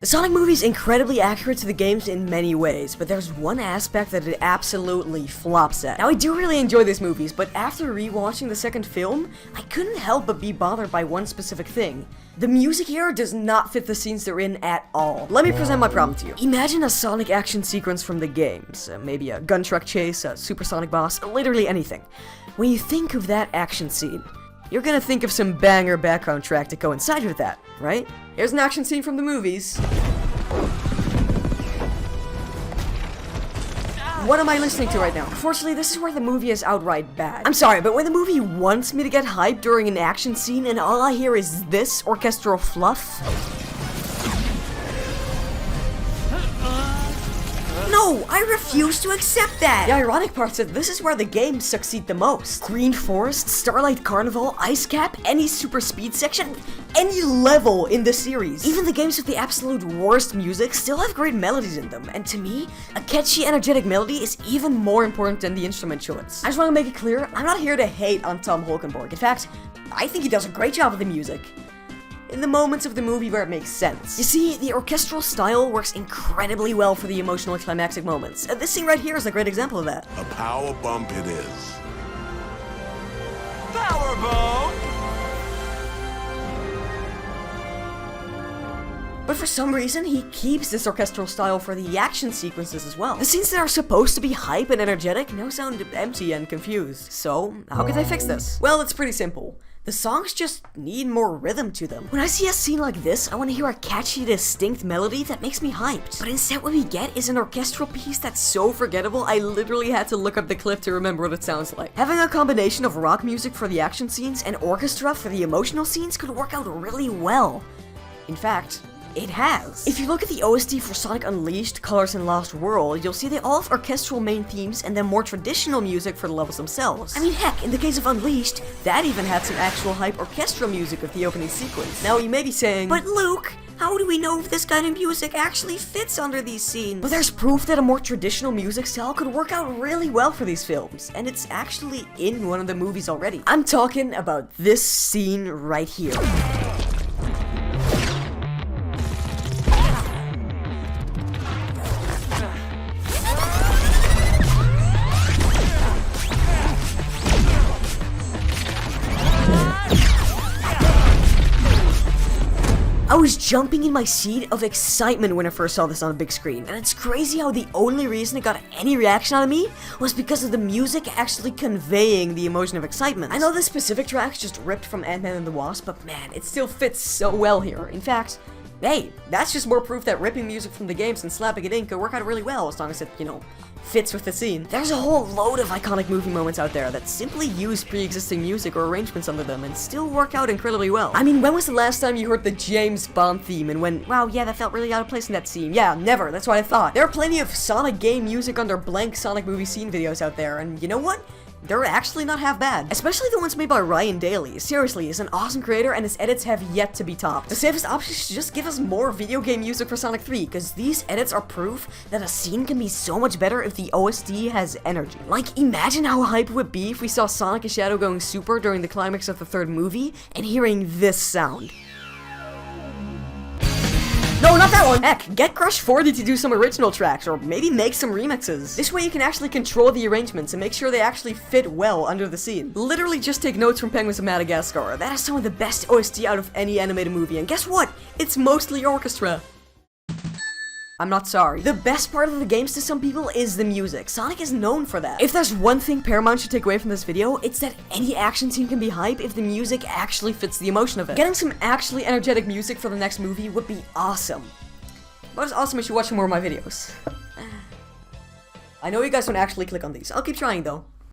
The Sonic movie is incredibly accurate to the games in many ways, but there's one aspect that it absolutely flops at. Now, I do really enjoy these movies, but after rewatching the second film, I couldn't help but be bothered by one specific thing. The music here does not fit the scenes they're in at all. Let me present my problem to you. Imagine a Sonic action sequence from the games. Maybe a gun truck chase, a supersonic boss, literally anything. When you think of that action scene, you're gonna think of some banger background track to coincide with that, right? Here's an action scene from the movies. What am I listening to right now? Unfortunately, this is where the movie is outright bad. I'm sorry, but when the movie wants me to get hyped during an action scene and all I hear is this orchestral fluff... No, I refuse to accept that! The ironic part is that this is where the games succeed the most. Green Forest, Starlight Carnival, Ice Cap, any super speed section, any level in the series. Even the games with the absolute worst music still have great melodies in them, and to me, a catchy, energetic melody is even more important than the instrument choice. I just want to make it clear, I'm not here to hate on Tom Holkenborg. In fact, I think he does a great job with the music. In the moments of the movie where it makes sense. You see, the orchestral style works incredibly well for the emotional and climactic moments. This scene right here is a great example of that. A power bump it is. Power bump! But for some reason, he keeps this orchestral style for the action sequences as well. The scenes that are supposed to be hype and energetic now sound empty and confused. So, how can they fix this? Well, it's pretty simple. The songs just need more rhythm to them. When I see a scene like this, I want to hear a catchy, distinct melody that makes me hyped. But instead what we get is an orchestral piece that's so forgettable, I literally had to look up the clip to remember what it sounds like. Having a combination of rock music for the action scenes and orchestra for the emotional scenes could work out really well. In fact, it has. If you look at the OST for Sonic Unleashed, Colors and Lost World, you'll see they all have orchestral main themes and then more traditional music for the levels themselves. I mean, heck, in the case of Unleashed, that even had some actual hype orchestral music with the opening sequence. Now, you may be saying, but Luke, how do we know if this kind of music actually fits under these scenes? Well, there's proof that a more traditional music style could work out really well for these films, and it's actually in one of the movies already. I'm talking about this scene right here. I was jumping in my seat of excitement when I first saw this on a big screen, and it's crazy how the only reason it got any reaction out of me was because of the music actually conveying the emotion of excitement. I know this specific track's just ripped from Ant-Man and the Wasp, but man, it still fits so well here. In fact, hey, that's just more proof that ripping music from the games and slapping it in could work out really well as long as it, fits with the scene. There's a whole load of iconic movie moments out there that simply use pre-existing music or arrangements under them and still work out incredibly well. I mean, when was the last time you heard the James Bond theme and went, wow, yeah, that felt really out of place in that scene? Yeah, never, that's what I thought. There are plenty of Sonic game music under blank Sonic movie scene videos out there, and you know what? They're actually not half bad. Especially the ones made by Ryan Daly. Seriously, he's an awesome creator and his edits have yet to be topped. The safest option is to just give us more video game music for Sonic 3, because these edits are proof that a scene can be so much better if the OST has energy. Like, imagine how hype it would be if we saw Sonic and Shadow going super during the climax of the third movie and hearing this sound. No, not that one! Heck, get Crush 40 to do some original tracks, or maybe make some remixes. This way you can actually control the arrangements and make sure they actually fit well under the scene. Literally just take notes from Penguins of Madagascar. That is some of the best OST out of any animated movie, and guess what? It's mostly orchestra. I'm not sorry. The best part of the games to some people is the music. Sonic is known for that. If there's one thing Paramount should take away from this video, it's that any action scene can be hype if the music actually fits the emotion of it. Getting some actually energetic music for the next movie would be awesome. But it's awesome if you watch more of my videos. I know you guys don't actually click on these. I'll keep trying though.